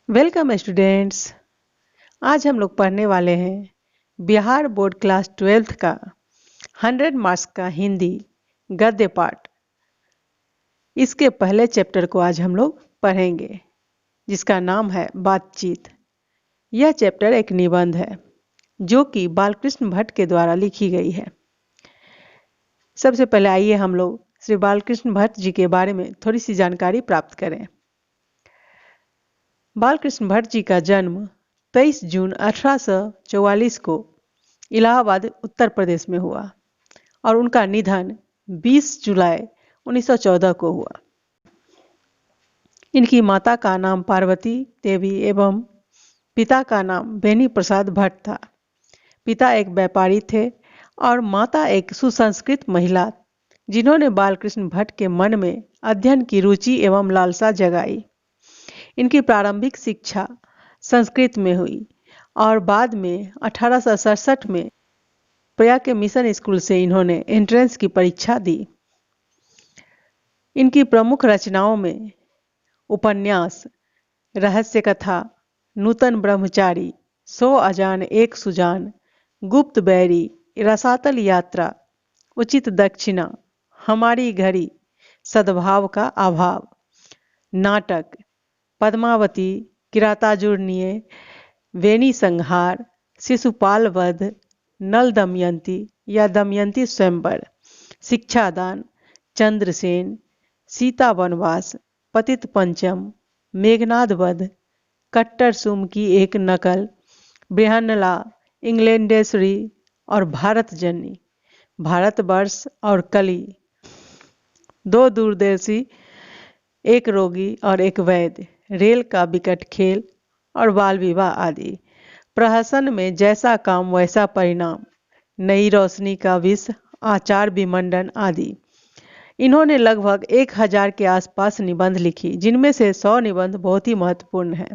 Welcome students. आज हम लोग पढ़ने वाले हैं बिहार बोर्ड क्लास 12th का 100 मार्क्स का हिंदी गद्य पाठ। इसके पहले चैप्टर को आज हम लोग पढ़ेंगे, जिसका नाम है बातचीत। यह चैप्टर एक निबंध है जो कि बालकृष्ण भट्ट के द्वारा लिखी गई है। सबसे पहले आइए हम लोग श्री बालकृष्ण भट्ट जी के बारे में थोड़ी सी जानकारी प्राप्त करें। बालकृष्ण भट्ट जी का जन्म 23 जून 1844 को इलाहाबाद उत्तर प्रदेश में हुआ और उनका निधन 20 जुलाई 1914 को हुआ। इनकी माता का नाम पार्वती देवी एवं पिता का नाम बेनी प्रसाद भट्ट था। पिता एक व्यापारी थे और माता एक सुसंस्कृत महिला, जिन्होंने बालकृष्ण भट्ट के मन में अध्ययन की रुचि एवं लालसा जगाई। इनकी प्रारंभिक शिक्षा संस्कृत में हुई और बाद में 1867 में प्रयाग के मिशन स्कूल से इन्होंने एंट्रेंस की परीक्षा दी। इनकी प्रमुख रचनाओं में उपन्यास, रहस्य कथा, नूतन ब्रह्मचारी, 100 अजान एक सुजान, गुप्त बैरी, रसातल यात्रा, उचित दक्षिणा, हमारी घड़ी, सद्भाव का अभाव, नाटक, पद्मावती, किरातार्जुनीय, वेणी संहार, शिशुपाल वध, नल दमयंती या दमयंती स्वयंवर, शिक्षादान, चंद्रसेन, सीता वनवास, पतित पंचम, मेघनाद वध, कट्टर सुम की एक नकल, बृहन्नला, इंग्लैंडेश्वरी और भारत जननी, भारतवर्ष और कली, दो दूरदर्शी, एक रोगी और एक वैद्य, रेल का विकट खेल और बाल विवाह आदि। प्रहसन में जैसा काम वैसा परिणाम, नई रोशनी का विष, आचार विमंडन आदि। इन्होंने लगभग 1000 के आसपास निबंध लिखी, जिनमें से 100 निबंध बहुत ही महत्वपूर्ण है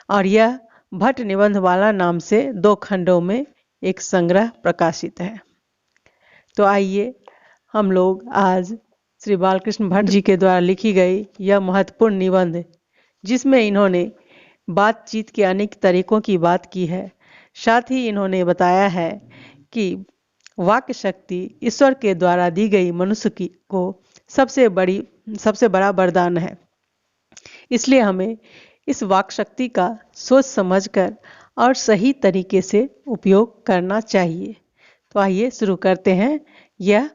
और यह भट्ट निबंधमाला नाम से 2 खंडों में एक संग्रह प्रकाशित है। तो आइए हम लोग आज श्री बालकृष्ण भट्ट जी के द्वारा लिखी गई यह महत्वपूर्ण निबंध, जिसमें इन्होंने बातचीत के अनेक तरीकों की बात की है, साथ ही इन्होंने बताया है कि वाक्य शक्ति ईश्वर के द्वारा दी गई मनुष्य को सबसे बड़ा वरदान है। इसलिए हमें इस वाक्य शक्ति का सोच समझकर और सही तरीके से उपयोग करना चाहिए। तो आइए शुरू करते हैं यह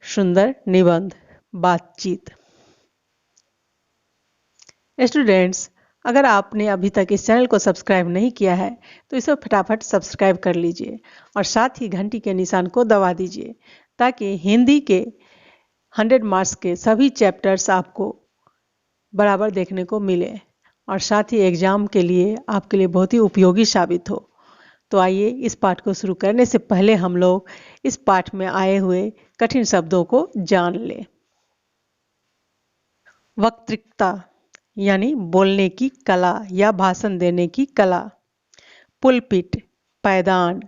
सुंदर निबंध बातचीत। स्टूडेंट्स, अगर आपने अभी तक इस चैनल को सब्सक्राइब नहीं किया है तो इसे फटाफट सब्सक्राइब कर लीजिए और साथ ही घंटी के निशान को दबा दीजिए, ताकि हिंदी के 100 मार्क्स के सभी चैप्टर्स आपको बराबर देखने को मिले और साथ ही एग्जाम के लिए आपके लिए बहुत ही उपयोगी साबित हो। तो आइए इस पाठ को शुरू करने से पहले हम लोग इस पाठ में आए हुए कठिन शब्दों को जान लें। वक्तृता यानी बोलने की कला या भाषण देने की कला। पुलपिट, पैदान,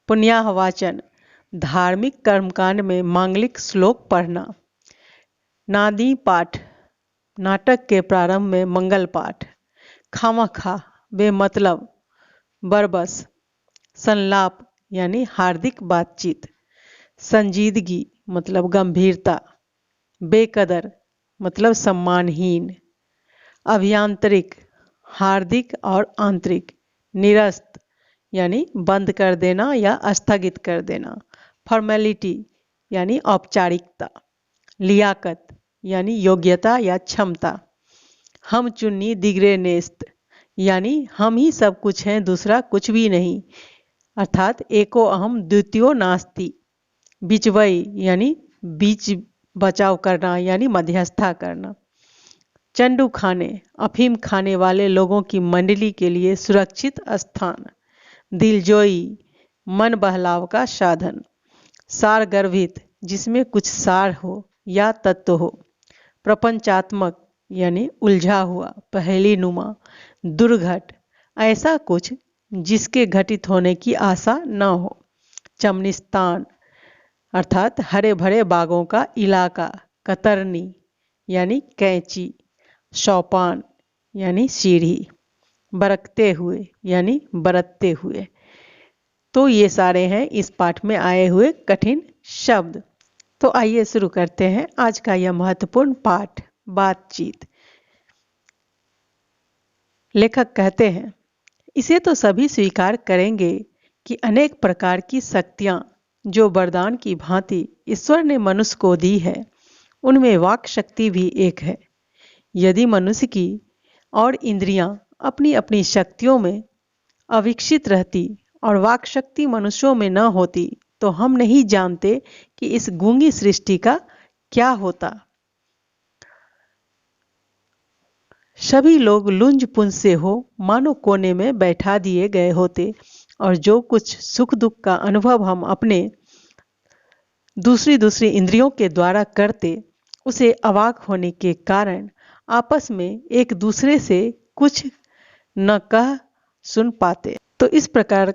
पुण्याहवाचन, धार्मिक कर्मकांड में मांगलिक श्लोक पढ़ना। नादी पाठ, नाटक के प्रारंभ में मंगल पाठ। खामखा, बेमतलब, बरबस। संलाप यानी हार्दिक बातचीत। संजीदगी मतलब गंभीरता। बेकदर मतलब सम्मानहीन। अभियांतरिक, हार्दिक और आंतरिक। निरस्त यानी बंद कर देना या स्थगित कर देना। फॉर्मेलिटी यानी औपचारिकता। लियाकत यानी योग्यता या क्षमता। हम चुन्नी दिगरे नेस्त यानी हम ही सब कुछ हैं, दूसरा कुछ भी नहीं, अर्थात एको अहम द्वितीयो नास्ति। बिचवई यानी बीच बचाव करना यानी मध्यस्थता करना। चंडू खाने, अफीम खाने वाले लोगों की मंडली के लिए सुरक्षित स्थान। दिलजोई, मन बहलाव का साधन। सार गर्भित, जिसमें कुछ सार हो या तत्व हो। प्रपंचात्मक यानी उलझा हुआ, पहेली नुमा। दुर्घट, ऐसा कुछ जिसके घटित होने की आशा न हो। चमनिस्तान अर्थात हरे भरे बागों का इलाका, कतरनी यानी कैंची, सोपान यानी सीढ़ी, बरकते हुए यानी बरतते हुए। तो ये सारे हैं इस पाठ में आए हुए कठिन शब्द। तो आइए शुरू करते हैं आज का यह महत्वपूर्ण पाठ, बातचीत। लेखक कहते हैं, इसे तो सभी स्वीकार करेंगे कि अनेक प्रकार की शक्तियां जो वरदान की भांति ईश्वर ने मनुष्य को दी है, उनमें वाक शक्ति भी एक है। यदि मनुष्य की और इंद्रियां अपनी अपनी शक्तियों में अविकसित रहती और वाक शक्ति मनुष्यों में न होती, तो हम नहीं जानते कि इस गूंगी सृष्टि का क्या होता। सभी लोग लुंज पुंज से हो मानो कोने में बैठा दिए गए होते, और जो कुछ सुख दुख का अनुभव हम अपने दूसरी इंद्रियों के द्वारा करते, उसे अवाक होने के कारण आपस में एक दूसरे से कुछ न कह सुन पाते। तो इस प्रकार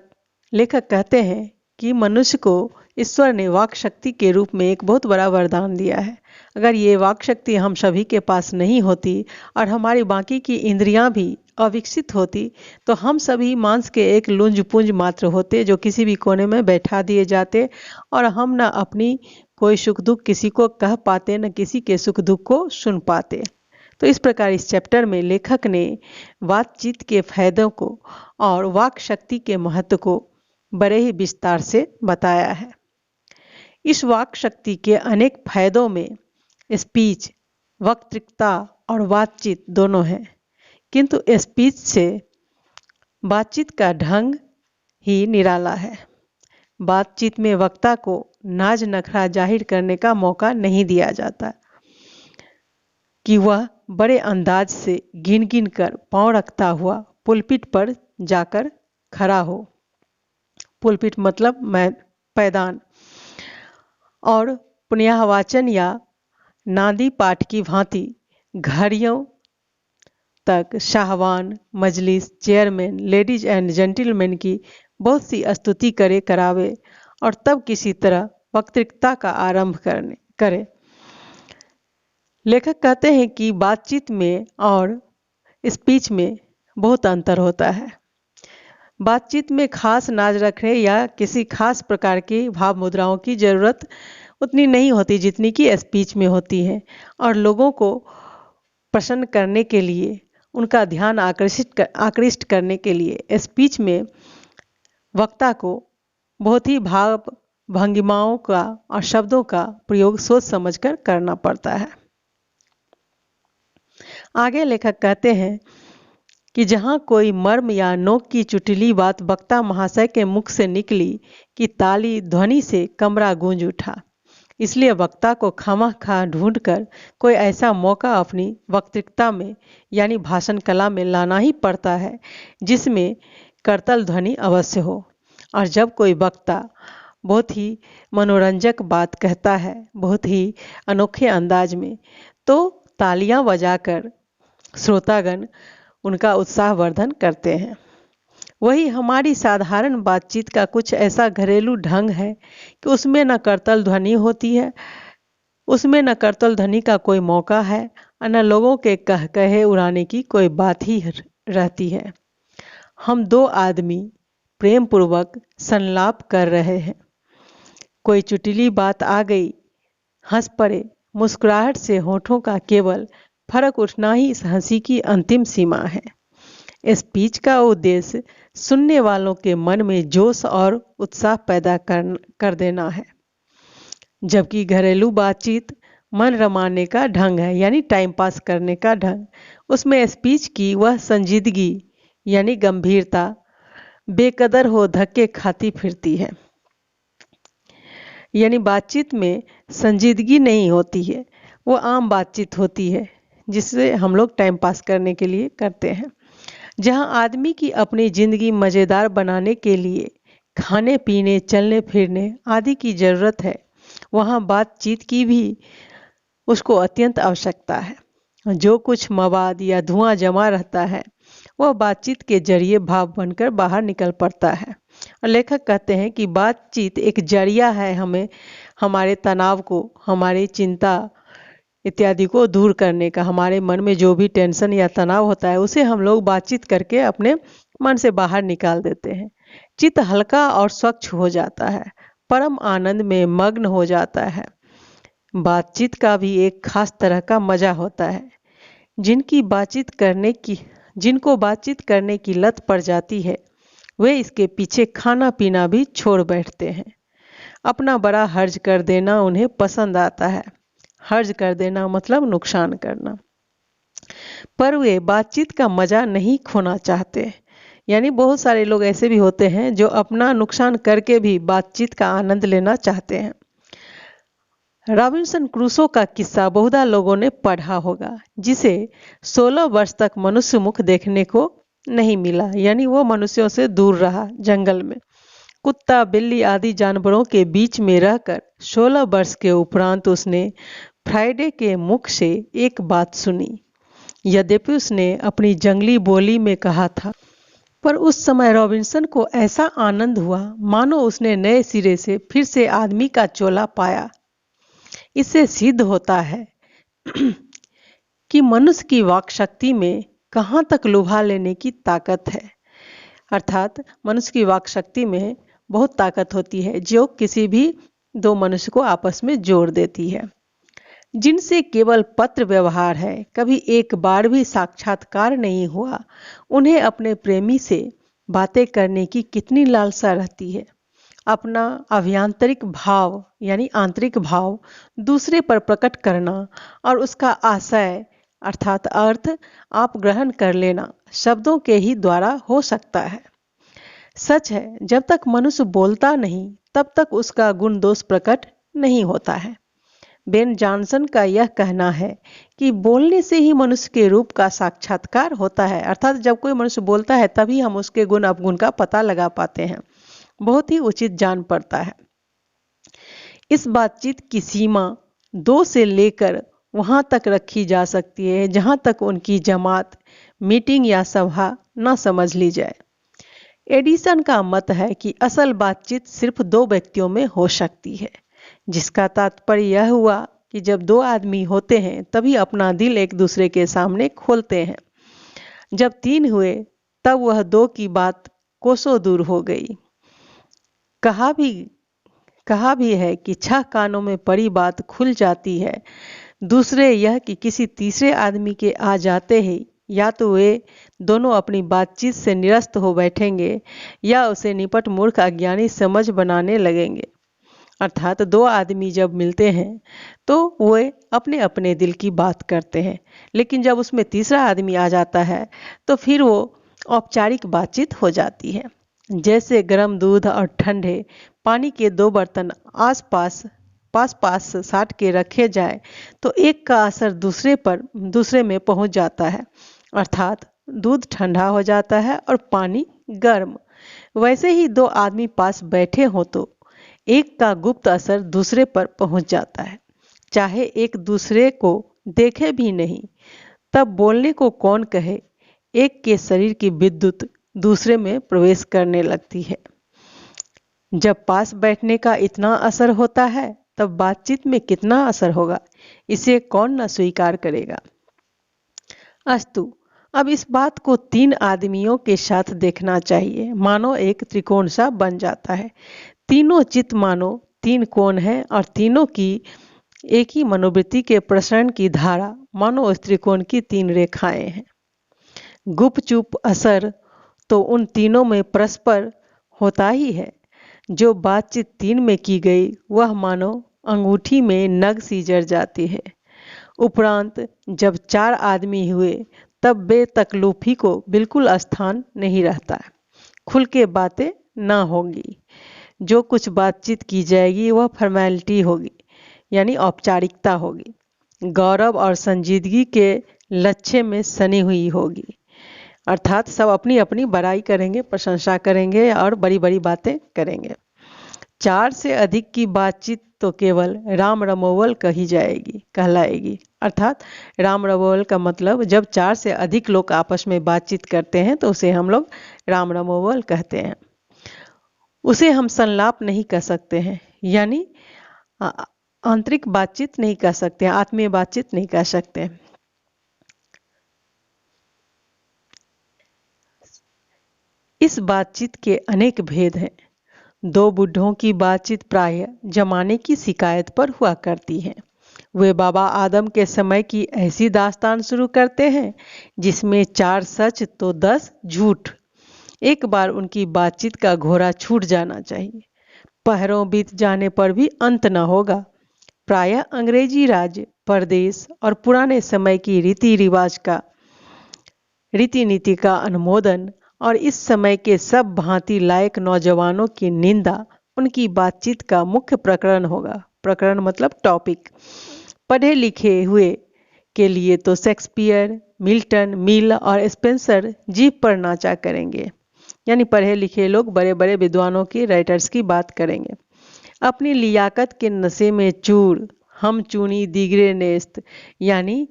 लेखक कहते हैं कि मनुष्य को ईश्वर ने वाक शक्ति के रूप में एक बहुत बड़ा वरदान दिया है। अगर ये वाक शक्ति हम सभी के पास नहीं होती और हमारी बाकी की इंद्रियां भी अविकसित होती, तो हम सभी मांस के एक लुंज पुंज मात्र होते, जो किसी भी कोने में बैठा दिए जाते, और हम न अपनी कोई सुख दुख किसी को कह पाते, न किसी के सुख दुख को सुन पाते। तो इस प्रकार इस चैप्टर में लेखक ने बातचीत के फायदों को और वाक शक्ति के महत्व को बड़े ही विस्तार से बताया है। इस वाक शक्ति के अनेक फायदों में स्पीच, वक्तृता और बातचीत दोनों हैं, किंतु स्पीच से बातचीत का ढंग ही निराला है। बातचीत में वक्ता को नाज नखरा जाहिर करने का मौका नहीं दिया जाता कि वह बड़े अंदाज से गिन गिन कर पांव रखता हुआ पुलपिट पर जाकर खड़ा हो। पुलपिट मतलब पैदान, और पुण्याहवाचन या नादी पाठ की भांति घड़ियों तक शाहवान, मजलिस, चेयरमैन, लेडीज एंड जेंटलमैन की बहुत सी स्तुति करावे और तब किसी तरह वक्तृता का आरंभ करे। लेखक कहते हैं कि बातचीत में और स्पीच में बहुत अंतर होता है। बातचीत में खास नाज रखने या किसी खास प्रकार की भाव मुद्राओं की जरूरत उतनी नहीं होती जितनी कि स्पीच में होती है, और लोगों को प्रसन्न करने के लिए, उनका ध्यान आकृष्ट करने के लिए स्पीच में वक्ता को बहुत ही भाव भंगिमाओं का और शब्दों का प्रयोग सोच समझकर करना पड़ता है। आगे लेखक कहते हैं कि जहां कोई मर्म या नोक की चुटली बात वक्ता महाशय के मुख से निकली कि ताली ध्वनि से कमरा गूंज उठा। इसलिए वक्ता को खामखा ढूंढकर कोई ऐसा मौका अपनी वक्तृता में यानी भाषण कला में लाना ही पड़ता है जिसमें करतल ध्वनि अवश्य हो। और जब कोई वक्ता बहुत ही मनोरंजक बात कहता है, बहुत ही अनोखे अंदाज में, तो तालियां बजाकर श्रोतागण उनका उत्साहवर्धन करते हैं। वही हमारी साधारण बातचीत का कुछ ऐसा घरेलू ढंग है कि उसमें न करतल ध्वनि होती है, उसमें न करतल ध्वनि का कोई मौका है और न लोगों के कहे उड़ाने की कोई बात ही रहती है। हम दो आदमी प्रेम पूर्वक संलाप कर रहे हैं, कोई चुटली बात आ गई, हंस पड़े, मुस्कुराहट से होठों का केवल फर्क उठना ही इस हंसी की अंतिम सीमा है। स्पीच का उद्देश्य सुनने वालों के मन में जोश और उत्साह पैदा कर देना है, जबकि घरेलू बातचीत मन रमाने का ढंग है, यानी टाइम पास करने का ढंग। उसमें स्पीच की वह संजीदगी यानी गंभीरता बेकदर हो धक्के खाती फिरती है। यानी बातचीत में संजीदगी नहीं होती है, वो आम बातचीत होती है जिससे हम लोग टाइम पास करने के लिए करते हैं। जहां आदमी की अपनी जिंदगी मज़ेदार बनाने के लिए खाने पीने, चलने फिरने आदि की जरूरत है, वहां बातचीत की भी उसको अत्यंत आवश्यकता है। जो कुछ मवाद या धुआं जमा रहता है वह बातचीत के जरिए भाव बनकर बाहर निकल पड़ता है। और लेखक कहते हैं कि बातचीत एक जरिया है हमें हमारे तनाव को, हमारी चिंता इत्यादि को दूर करने का। हमारे मन में जो भी टेंशन या तनाव होता है उसे हम लोग बातचीत करके अपने मन से बाहर निकाल देते हैं। चित्त हल्का और स्वच्छ हो जाता है, परम आनंद में मग्न हो जाता है। बातचीत का भी एक खास तरह का मजा होता है। जिनको बातचीत करने की लत पड़ जाती है वे इसके पीछे खाना पीना भी छोड़ बैठते हैं। अपना बड़ा हर्ज कर देना उन्हें पसंद आता है। हर्ज कर देना मतलब नुकसान करना। पर वे बातचीत का मजा नहीं खोना चाहते। यानी बहुत सारे लोग ऐसे भी होते हैं जो अपना नुकसान करके भी बातचीत का आनंद लेना चाहते हैं। रॉबिन्सन क्रूसो का किस्सा बहुधा लोगों ने पढ़ा होगा, जिसे 16 वर्ष तक मनुष्य मुख देखने को नहीं मिला। यानी वो मनुष्यों से दूर रहा जंगल में। कुत्ता, बिल्ली आदि जानवरों के बीच में रहकर 16 वर्ष के उपरांत उसने फ्राइडे के मुख से एक बात सुनी। यद्यपि उसने अपनी जंगली बोली में कहा था, पर उस समय रॉबिन्सन को ऐसा आनंद हुआ मानो उसने नए सिरे से फिर से आदमी का चोला पाया। इससे सिद्ध होता है कि मनुष्य की वाक शक्ति में कहाँ तक लुभा लेने की ताकत है। अर्थात मनुष्य की वाक शक्ति में बहुत ताकत होती है जो किसी भी दो मनुष्य को आपस में जोड़ देती है। जिनसे केवल पत्र व्यवहार है, कभी एक बार भी साक्षात्कार नहीं हुआ, उन्हें अपने प्रेमी से बातें करने की कितनी लालसा रहती है। अपना अभ्यंतरिक भाव यानी आंतरिक भाव दूसरे पर प्रकट करना और उसका आशय अर्थात अर्थ आप ग्रहण कर लेना शब्दों के ही द्वारा हो सकता है। सच है, जब तक मनुष्य बोलता नहीं तब तक उसका गुण दोष प्रकट नहीं होता है। बेन जॉनसन का यह कहना है कि बोलने से ही मनुष्य के रूप का साक्षात्कार होता है। अर्थात जब कोई मनुष्य बोलता है तभी हम उसके गुण अवगुण का पता लगा पाते हैं। बहुत ही उचित जान पड़ता है। इस बातचीत की सीमा 2 से लेकर वहां तक रखी जा सकती है जहां तक उनकी जमात, मीटिंग या सभा न समझ ली जाए। एडिसन का मत है कि असल बातचीत सिर्फ 2 व्यक्तियों में हो सकती है, जिसका तात्पर्य यह हुआ कि जब 2 आदमी होते हैं तभी अपना दिल एक दूसरे के सामने खोलते हैं। जब 3 हुए तब वह 2 की बात कोसों दूर हो गई। कहा भी है कि 6 कानों में पड़ी बात खुल जाती है। दूसरे यह कि किसी तीसरे आदमी के आ जाते ही या तो वे दोनों अपनी बातचीत से निरस्त हो बैठेंगे या उसे निपट मूर्ख अज्ञानी समझ बनाने लगेंगे। अर्थात 2 आदमी जब मिलते हैं तो वे अपने अपने दिल की बात करते हैं, लेकिन जब उसमें तीसरा आदमी आ जाता है तो फिर वो औपचारिक बातचीत हो जाती है। जैसे गर्म दूध और ठंडे पानी के 2 बर्तन पास साट के रखे जाए तो एक का असर दूसरे में पहुंच जाता है। अर्थात दूध ठंडा हो जाता है और पानी गर्म। वैसे ही 2 आदमी पास बैठे हों तो एक का गुप्त असर दूसरे पर पहुंच जाता है, चाहे एक दूसरे को देखे भी नहीं। तब बोलने को कौन कहे, एक के शरीर की विद्युत दूसरे में प्रवेश करने लगती है। जब पास बैठने का इतना असर होता है तब बातचीत में कितना असर होगा, इसे कौन न स्वीकार करेगा। अस्तु, अब इस बात को 3 आदमियों के साथ देखना चाहिए, मानो एक त्रिकोण सा बन जाता है। तीनों चित्त मानो 3 कोण हैं और तीनों की एक ही मनोवृत्ति के प्रसरण की धारा मानो उस त्रिकोण की 3 रेखाएं हैं। गुपचुप असर तो उन तीनों में परस्पर होता ही है। जो बातचीत 3 में की गई वह मानो अंगूठी में नग सी जड़ जाती है। उपरांत जब 4 आदमी हुए तब बेतकल्लुफी को बिल्कुल स्थान नहीं रहता। खुल के बातें ना होंगी। जो कुछ बातचीत की जाएगी वह फॉर्मेलिटी होगी, यानी औपचारिकता होगी। गौरव और संजीदगी के लच्छे में सनी हुई होगी। अर्थात सब अपनी अपनी बड़ाई करेंगे, प्रशंसा करेंगे और बड़ी बड़ी बातें करेंगे। 4 से अधिक की बातचीत तो केवल राम रमोवल कहलाएगी। अर्थात राम रमोवल का मतलब जब 4 से अधिक लोग आपस में बातचीत करते हैं तो उसे हम लोग राम रमोवल कहते हैं। उसे हम संलाप नहीं कह सकते हैं, यानी आंतरिक बातचीत नहीं कह सकते, आत्मीय बातचीत नहीं कह सकते। इस बातचीत के अनेक भेद हैं। दो बुढ़ों की बातचीत प्रायः जमाने की शिकायत पर हुआ करती है। वे बाबा आदम के समय की ऐसी दास्तान शुरू करते हैं जिसमें 4 सच तो 10 झूठ। एक बार उनकी बातचीत का घोड़ा छूट जाना चाहिए, पहरों बीत जाने पर भी अंत न होगा। प्रायः अंग्रेजी राज, परदेश और पुराने समय की रीति नीति का अनुमोदन और इस समय के सब भांति लायक नौजवानों की निंदा उनकी बातचीत का मुख्य प्रकरण होगा। प्रकरण मतलब टॉपिक। पढ़े लिखे हुए के लिए तो शेक्सपियर, मिल्टन, मिल और स्पेंसर जीभ पर नाचा करेंगे। यानी पढ़े लिखे लोग बड़े बड़े विद्वानों की, राइटर्स की बात करेंगे। अपनी लियाकत के नशे में चूर, हम चूनी दीगरे नेस्त, यानी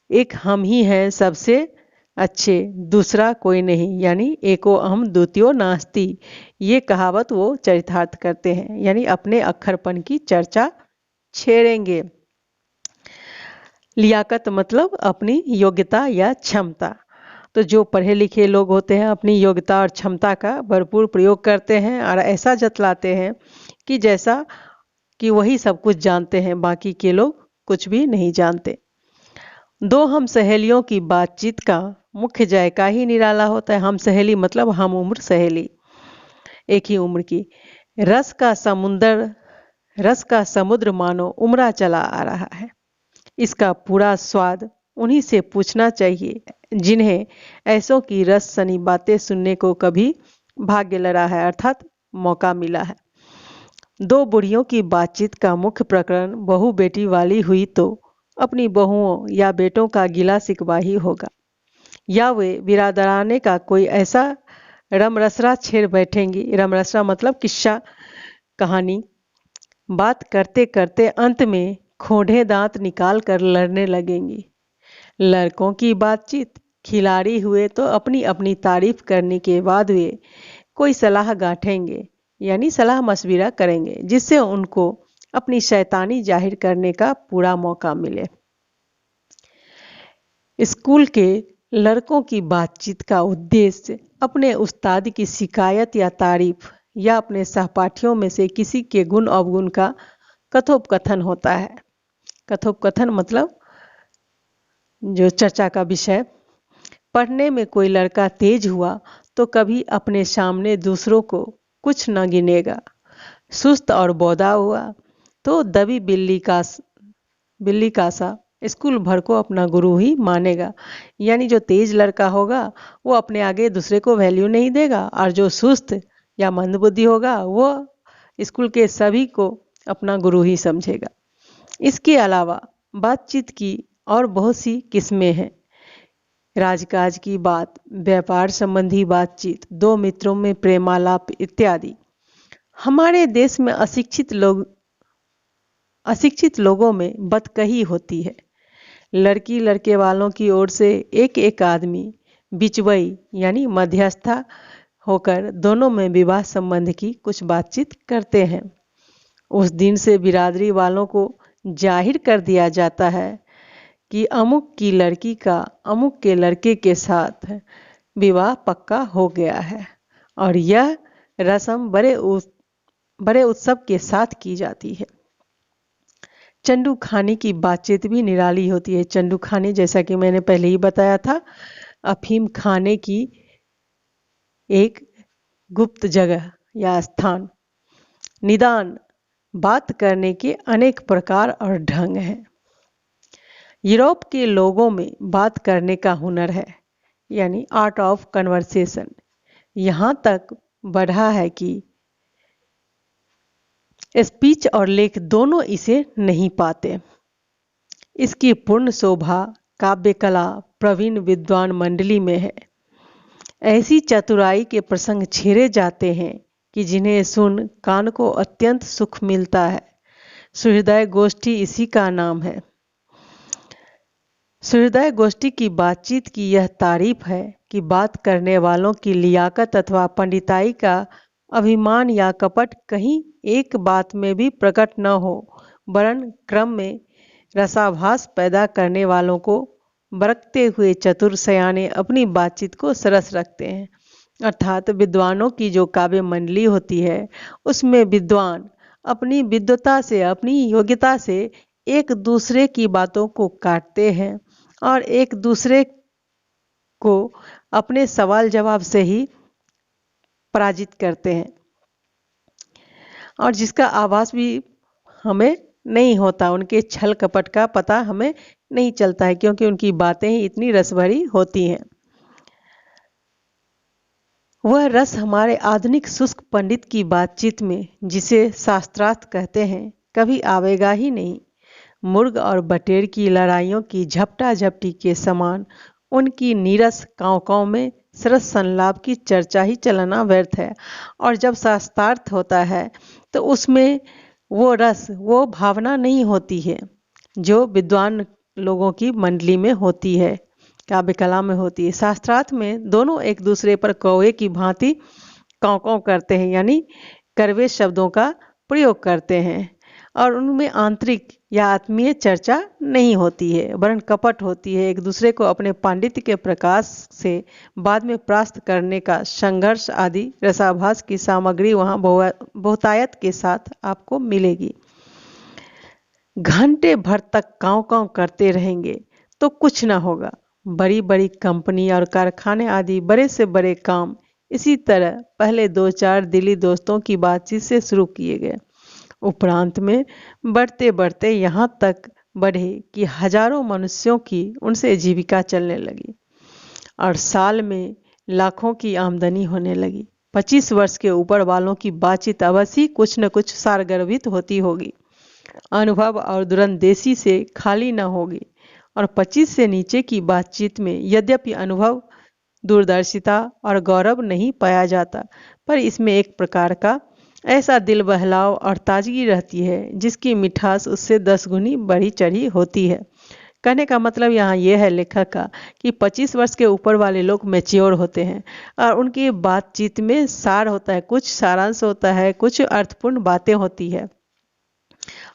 एक हम ही हैं सबसे अच्छे, दूसरा कोई नहीं, यानी एको अहम द्वितीयो नास्ति। ये कहावत वो चरितार्थ करते हैं, यानी अपने अक्खरपन की चर्चा छेड़ेंगे। लियाकत मतलब अपनी योग्यता या क्षमता। तो जो पढ़े लिखे लोग होते हैं अपनी योग्यता और क्षमता का भरपूर प्रयोग करते हैं और ऐसा जतलाते हैं कि जैसा कि वही सब कुछ जानते हैं, बाकी के लोग कुछ भी नहीं जानते। दो हम सहेलियों की बातचीत का मुख्य जायका ही निराला होता है। हम सहेली मतलब हम उम्र सहेली, एक ही उम्र की। रस का समुद्र मानो उमड़ा चला आ रहा है। इसका पूरा स्वाद उन्हीं से पूछना चाहिए जिन्हें ऐसों की रस सनी बातें सुनने को कभी भाग्य लड़ा है, अर्थात मौका मिला है। दो बुढ़ियों की बातचीत का मुख्य प्रकरण बहू बेटी वाली हुई तो अपनी बहुओं या बेटों का गिला शिकवा ही होगा, या वे बिरादराने का कोई ऐसा रमरसरा छेड़ बैठेंगी। रमरसरा मतलब किस्सा कहानी। बात करते करते अंत में खोंढ़े दांत निकाल कर लड़ने लगेंगी। लड़कों की बातचीत खिलाड़ी हुए तो अपनी अपनी तारीफ करने के बाद वे कोई सलाह गांठेंगे, यानी सलाह मशविरा करेंगे, जिससे उनको अपनी शैतानी जाहिर करने का पूरा मौका मिले। स्कूल के लड़कों की बातचीत का उद्देश्य अपने उस्ताद की शिकायत या तारीफ या अपने सहपाठियों में से किसी के गुण अवगुण का कथोपकथन होता है। कथोपकथन मतलब जो चर्चा का विषय। पढ़ने में कोई लड़का तेज हुआ तो कभी अपने सामने दूसरों को कुछ न गिनेगा। सुस्त और बौधा हुआ तो दबी बिल्ली का सा स्कूल भर को अपना गुरु ही मानेगा। यानी जो तेज लड़का होगा वो अपने आगे दूसरे को वैल्यू नहीं देगा, और जो सुस्त या मंदबुद्धि होगा वो स्कूल के सभी को अपना गुरु ही समझेगा। इसके अलावा बातचीत की और बहुत सी किस्में हैं। राजकाज की बात, व्यापार संबंधी बातचीत, दो मित्रों में प्रेमालाप इत्यादि। हमारे देश में अशिक्षित लोगों में बतकही होती है। लड़की लड़के वालों की ओर से एक एक आदमी बिचवई यानी मध्यस्था होकर दोनों में विवाह संबंध की कुछ बातचीत करते हैं। उस दिन से बिरादरी वालों को जाहिर कर दिया जाता है कि अमुक की लड़की का अमुक के लड़के के साथ विवाह पक्का हो गया है, और यह रस्म बड़े उत्सव के साथ की जाती है। चंडू खाने की बातचीत भी निराली होती है। चंडू खाने, जैसा कि मैंने पहले ही बताया था, अफीम खाने की एक गुप्त जगह या स्थान। निदान बात करने के अनेक प्रकार और ढंग हैं। यूरोप के लोगों में बात करने का हुनर है, यानी आर्ट ऑफ कन्वर्सेशन। यहाँ तक बढ़ा है कि स्पीच और लेख दोनों इसे नहीं पाते। इसकी पूर्ण शोभा काव्य कला प्रवीण विद्वान मंडली में है। ऐसी चतुराई के प्रसंग छेड़े जाते हैं कि जिन्हें सुन कान को अत्यंत सुख मिलता है। सुहृदय गोष्ठी इसी का नाम है। सुहृदय गोष्ठी की बातचीत की यह तारीफ है कि बात करने वालों की लियाकत अथवा पंडिताई का अभिमान या कपट कहीं एक बात में भी प्रकट न हो। वरन क्रम में रसाभास पैदा करने वालों को बरकते हुए चतुर सयाने अपनी बातचीत को सरस रखते हैं। अर्थात विद्वानों की जो काव्य मंडली होती है उसमें विद्वान अपनी विद्वता से, अपनी योग्यता से एक दूसरे की बातों को काटते हैं और एक दूसरे को अपने सवाल जवाब से ही पराजित करते हैं, और जिसका आभास भी हमें नहीं होता, उनके छल कपट का पता हमें नहीं चलता है, क्योंकि उनकी बातें ही इतनी रस भरी होती हैं। वह रस हमारे आधुनिक शुष्क पंडित की बातचीत में, जिसे शास्त्रार्थ कहते हैं, कभी आवेगा ही नहीं। मुर्ग और बटेर की लड़ाइयों की झपटा झपटी के समान उनकी नीरस काँव काँव में सरस संलाप की चर्चा ही चलाना व्यर्थ है। और जब शास्त्रार्थ होता है तो उसमें वो रस, वो भावना नहीं होती है जो विद्वान लोगों की मंडली में होती है, काव्य कला में होती है। शास्त्रार्थ में दोनों एक दूसरे पर कौवे की भांति काँव काँव करते हैं, यानी कड़वे शब्दों का प्रयोग करते हैं, और उनमें आंतरिक या आत्मीय चर्चा नहीं होती है, वरन कपट होती है। एक दूसरे को अपने पांडित्य के प्रकाश से बाद में परास्त करने का संघर्ष आदि रसाभास की सामग्री वहाँ बहुतायत के साथ आपको मिलेगी। घंटे भर तक काँव काँव करते रहेंगे तो कुछ ना होगा। बड़ी बड़ी कंपनी और कारखाने आदि बड़े से बड़े काम इसी तरह पहले 2-4 दिली दोस्तों की बातचीत से शुरू किए गए, उपरांत में बढ़ते बढ़ते यहाँ तक बढ़े कि हजारों मनुष्यों की उनसे जीविका चलने लगी और साल में लाखों की आमदनी होने लगी। 25 वर्ष के ऊपर वालों की बातचीत अवश्य कुछ न कुछ सारगर्भित होती होगी, अनुभव और दूरंदेशी से खाली न होगी। और 25 से नीचे की बातचीत में यद्यपि अनुभव, दूरदर्शिता और गौरव नहीं पाया जाता, पर इसमें एक प्रकार का ऐसा दिल बहलाव और ताजगी रहती है जिसकी मिठास उससे 10 गुनी बढ़ी चढ़ी होती है। कहने का मतलब यहाँ यह है लेखक का कि 25 वर्ष के ऊपर वाले लोग मैच्योर होते हैं और उनकी बातचीत में सार होता है, कुछ सारांश होता है, कुछ अर्थपूर्ण बातें होती है,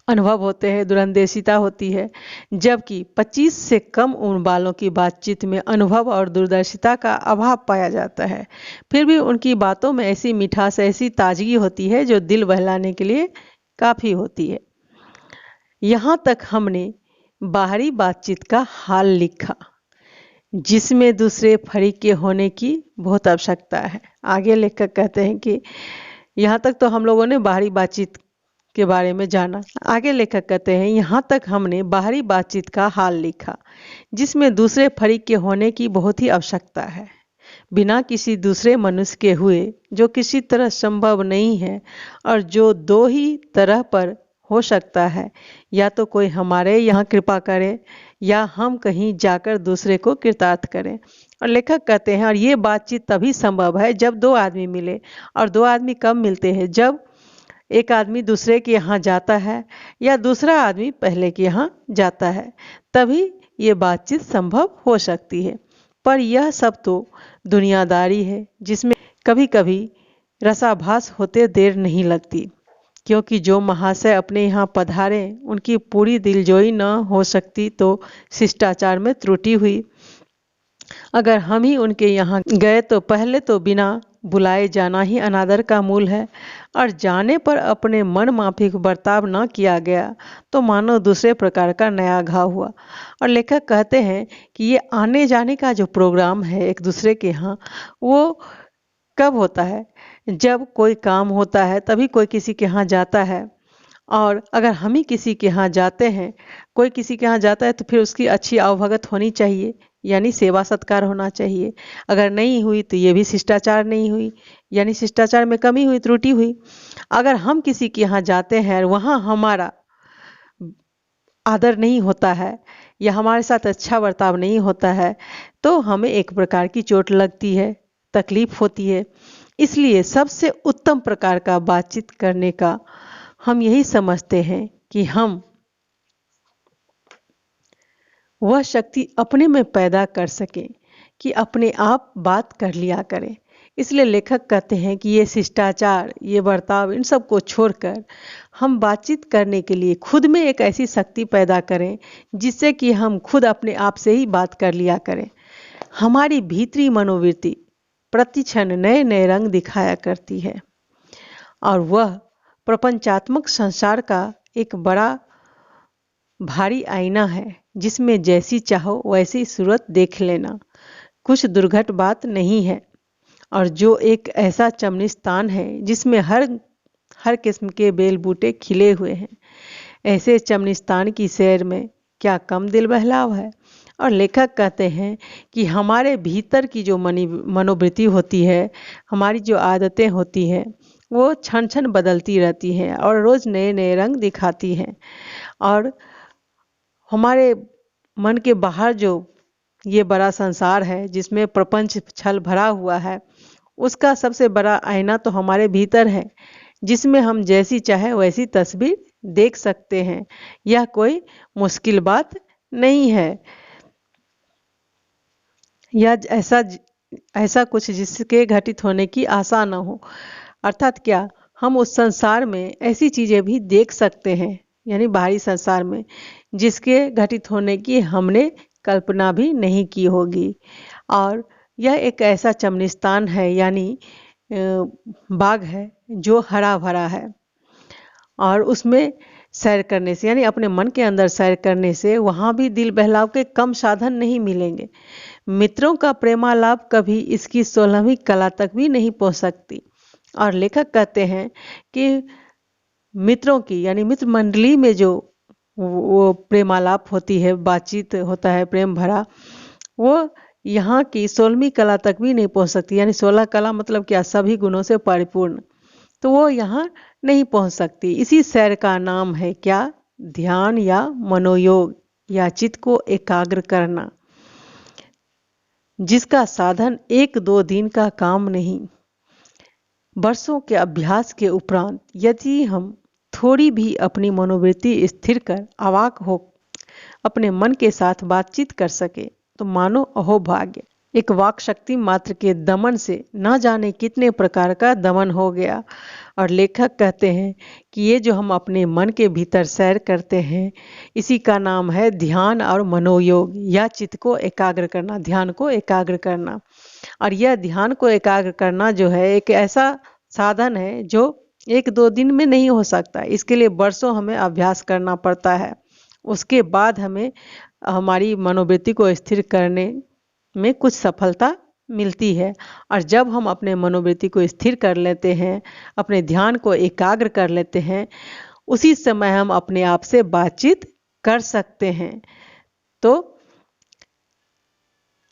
अनुभव होते हैं, दूरंदेशिता होती है। जबकि 25 से कम उम्र वालों की बातचीत में अनुभव और दूरदर्शिता का अभाव पाया जाता है, फिर भी उनकी बातों में ऐसी मिठास, ऐसी ताजगी होती है जो दिल बहलाने के लिए काफ़ी होती है। यहाँ तक हमने बाहरी बातचीत का हाल लिखा जिसमें दूसरे फरीक के होने की बहुत आवश्यकता है। आगे लेखक कहते हैं कि यहाँ तक तो हम लोगों ने बाहरी बातचीत के बारे में जाना। आगे लेखक कहते हैं यहाँ तक हमने बाहरी बातचीत का हाल लिखा जिसमें दूसरे फरीक के होने की बहुत ही आवश्यकता है, बिना किसी दूसरे मनुष्य के हुए, जो किसी तरह संभव नहीं है और जो दो ही तरह पर हो सकता है, या तो कोई हमारे यहाँ कृपा करे या हम कहीं जाकर दूसरे को कृतार्थ करें। और लेखक कहते हैं और ये बातचीत तभी संभव है जब दो आदमी मिले, और दो आदमी कब मिलते हैं? जब एक आदमी दूसरे के यहाँ जाता है या दूसरा आदमी पहले के यहाँ जाता है, तभी ये बातचीत संभव हो सकती है। पर यह सब तो दुनियादारी है जिसमें कभी कभी रसाभास होते देर नहीं लगती, क्योंकि जो महाशय अपने यहाँ पधारे उनकी पूरी दिलजोई न हो सकती तो शिष्टाचार में त्रुटि हुई। अगर हम ही उनके यहाँ गए तो पहले तो बिना बुलाए जाना ही अनादर का मूल है, और जाने पर अपने मन माफिक बर्ताव न किया गया तो मानो दूसरे प्रकार का नया घाव हुआ। और लेखक कहते हैं कि ये आने जाने का जो प्रोग्राम है एक दूसरे के यहाँ, वो कब होता है? जब कोई काम होता है तभी कोई किसी के यहाँ जाता है, और अगर हम ही किसी के यहाँ जाते हैं, कोई किसी के यहाँ जाता है तो फिर उसकी अच्छी आवभगत होनी चाहिए, यानी सेवा सत्कार होना चाहिए। अगर नहीं हुई तो ये भी शिष्टाचार नहीं हुई, यानी शिष्टाचार में कमी हुई, त्रुटि हुई। अगर हम किसी के यहाँ जाते हैं और वहाँ हमारा आदर नहीं होता है या हमारे साथ अच्छा बर्ताव नहीं होता है तो हमें एक प्रकार की चोट लगती है, तकलीफ होती है। इसलिए सबसे उत्तम प्रकार का बातचीत करने का हम यही समझते हैं कि हम वह शक्ति अपने में पैदा कर सकें कि अपने आप बात कर लिया करें। इसलिए लेखक कहते हैं कि ये शिष्टाचार, ये बर्ताव, इन सब को छोड़कर हम बातचीत करने के लिए खुद में एक ऐसी शक्ति पैदा करें जिससे कि हम खुद अपने आप से ही बात कर लिया करें। हमारी भीतरी मनोवृत्ति प्रतिक्षण नए नए रंग दिखाया करती है और वह प्रपंचात्मक संसार का एक बड़ा भारी आईना है जिसमें जैसी चाहो वैसी सूरत देख लेना कुछ दुर्घट बात नहीं है। और जो एक ऐसा चमनिस्तान है जिसमें हर किस्म के बेल बूटे खिले हुए हैं, ऐसे चमनिस्तान की सैर में क्या कम दिल बहलाव है। और लेखक कहते हैं कि हमारे भीतर की जो मनोवृत्ति होती है, हमारी जो आदतें होती हैं, वो क्षण क्षण बदलती रहती हैं और रोज़ नए नए रंग दिखाती हैं। और हमारे मन के बाहर जो ये बड़ा संसार है जिसमें प्रपंच छल भरा हुआ है, उसका सबसे बड़ा आईना तो हमारे भीतर है जिसमें हम जैसी चाहे वैसी तस्वीर देख सकते हैं। यह कोई मुश्किल बात नहीं है। या ऐसा कुछ जिसके घटित होने की आशा न हो। अर्थात क्या, हम उस संसार में ऐसी चीज़ें भी देख सकते हैं, यानी बाहरी संसार में, जिसके घटित होने की हमने कल्पना भी नहीं की होगी। और यह एक ऐसा चमनिस्तान है, यानी बाग है जो हरा भरा है और उसमें सैर करने से, यानी अपने मन के अंदर सैर करने से वहाँ भी दिल बहलाव के कम साधन नहीं मिलेंगे। मित्रों का प्रेमालाप कभी इसकी 16वीं कला तक भी नहीं पहुँच सकती। और लेखक कहते हैं कि मित्रों की, यानी मित्र मंडली में जो वो प्रेमालाप होती है, बातचीत होता है प्रेम भरा, वो यहाँ की 16वीं कला तक भी नहीं पहुँच सकती। यानी 16 कला मतलब क्या, सभी गुणों से परिपूर्ण, तो वो यहाँ नहीं पहुँच सकती। इसी सैर का नाम है क्या, ध्यान या मनोयोग या चित्त को एकाग्र करना, जिसका साधन 1-2 दिन का काम नहीं। वर्षों के अभ्यास के उपरांत यदि हम थोड़ी भी अपनी मनोवृत्ति स्थिर कर अवाक हो अपने मन के साथ बातचीत कर सके तो मानो अहोभाग्य। एक वाक शक्ति मात्र के दमन से न जाने कितने प्रकार का दमन हो गया। और लेखक कहते हैं कि ये जो हम अपने मन के भीतर सैर करते हैं, इसी का नाम है ध्यान और मनोयोग या चित्त को एकाग्र करना, ध्यान को एकाग्र करना। और यह ध्यान को एकाग्र करना जो है एक ऐसा साधन है जो 1-2 दिन में नहीं हो सकता। इसके लिए वर्षों हमें अभ्यास करना पड़ता है। उसके बाद हमें हमारी मनोवृत्ति को स्थिर करने में कुछ सफलता मिलती है। और जब हम अपने मनोवृत्ति को स्थिर कर लेते हैं, अपने ध्यान को एकाग्र कर लेते हैं, उसी समय हम अपने आप से बातचीत कर सकते हैं। तो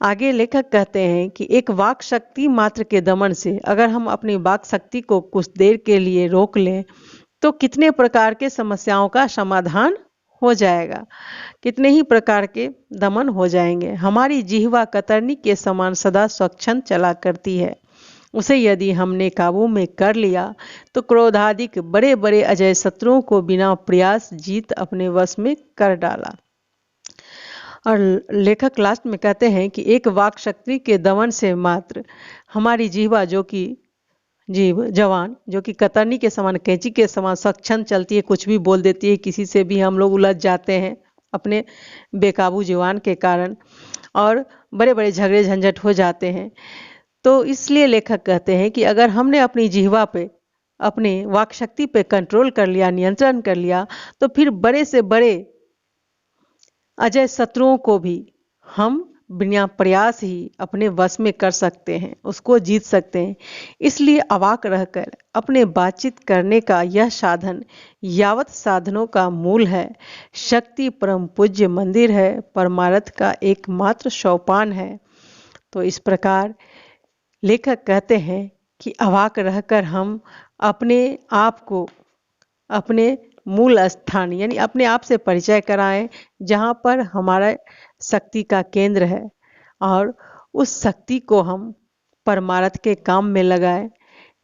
आगे लेखक कहते हैं कि एक वाक शक्ति मात्र के दमन से अगर हम अपनी वाक शक्ति को कुछ देर के लिए रोक लें तो कितने प्रकार के समस्याओं का समाधान हो जाएगा, कितने ही प्रकार के दमन हो जाएंगे। हमारी जिह्वा कतरनी के समान सदा स्वच्छंद चला करती है। उसे यदि हमने काबू में कर लिया तो क्रोधादिक बड़े बड़े अजय शत्रुओं को बिना प्रयास जीत अपने वश में कर डाला। और लेखक लास्ट में कहते हैं कि एक वाक शक्ति के दमन से मात्र हमारी जिह्वा जवान जो कि कतरनी के समान, कैंची के समान स्वच्छंद चलती है, कुछ भी बोल देती है, किसी से भी हम लोग उलझ जाते हैं अपने बेकाबू जुबान के कारण और बड़े बड़े झगड़े झंझट हो जाते हैं। तो इसलिए लेखक कहते हैं कि अगर हमने अपनी जिह्वा पे, अपने वाक शक्ति पे कंट्रोल कर लिया, नियंत्रण कर लिया, तो फिर बड़े से बड़े अजय शत्रुओं को भी हम बिना प्रयास ही अपने वश में कर सकते हैं, उसको जीत सकते हैं। इसलिए अवाक रहकर अपने बातचीत करने का यह साधन यावत साधनों का मूल है। शक्ति परम पूज्य मंदिर है, परमार्थ का एकमात्र सोपान है। तो इस प्रकार लेखक कहते हैं कि अवाक रहकर हम अपने आप को अपने मूल स्थान यानी अपने आप से परिचय कराएं, जहाँ पर हमारा शक्ति का केंद्र है, और उस शक्ति को हम परमार्थ के काम में लगाएं,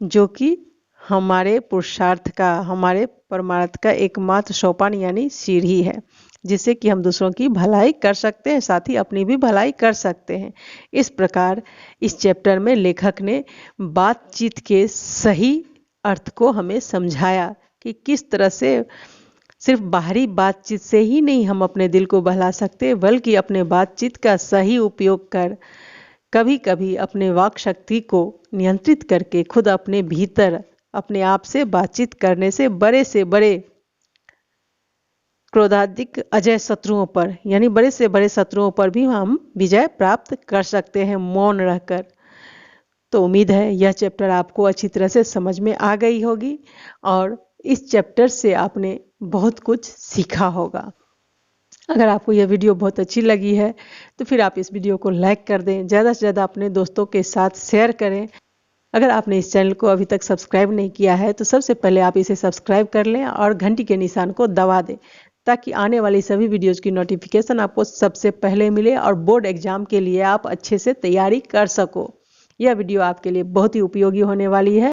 जो कि हमारे पुरुषार्थ का, हमारे परमार्थ का एकमात्र सोपान यानी सीढ़ी है। जिससे कि हम दूसरों की भलाई कर सकते हैं, साथ ही अपनी भी भलाई कर सकते हैं। इस प्रकार इस चैप्टर में लेखक ने बातचीत के सही अर्थ को हमें समझाया कि किस तरह से सिर्फ बाहरी बातचीत से ही नहीं हम अपने दिल को बहला सकते, बल्कि अपने बातचीत का सही उपयोग कर कभी कभी अपने वाक शक्ति को नियंत्रित करके खुद अपने भीतर अपने आप से बातचीत करने से बड़े क्रोधाधिक अजय शत्रुओं पर, यानी बड़े से बड़े शत्रुओं पर भी हम विजय प्राप्त कर सकते हैं मौन रहकर। तो उम्मीद है यह चैप्टर आपको अच्छी तरह से समझ में आ गई होगी और इस चैप्टर से आपने बहुत कुछ सीखा होगा। अगर आपको यह वीडियो बहुत अच्छी लगी है तो फिर आप इस वीडियो को लाइक कर दें, ज़्यादा से ज़्यादा अपने दोस्तों के साथ शेयर करें। अगर आपने इस चैनल को अभी तक सब्सक्राइब नहीं किया है तो सबसे पहले आप इसे सब्सक्राइब कर लें और घंटी के निशान को दबा दें, ताकि आने वाली सभी वीडियोज़ की नोटिफिकेशन आपको सबसे पहले मिले और बोर्ड एग्जाम के लिए आप अच्छे से तैयारी कर सको। यह वीडियो आपके लिए बहुत ही उपयोगी होने वाली है।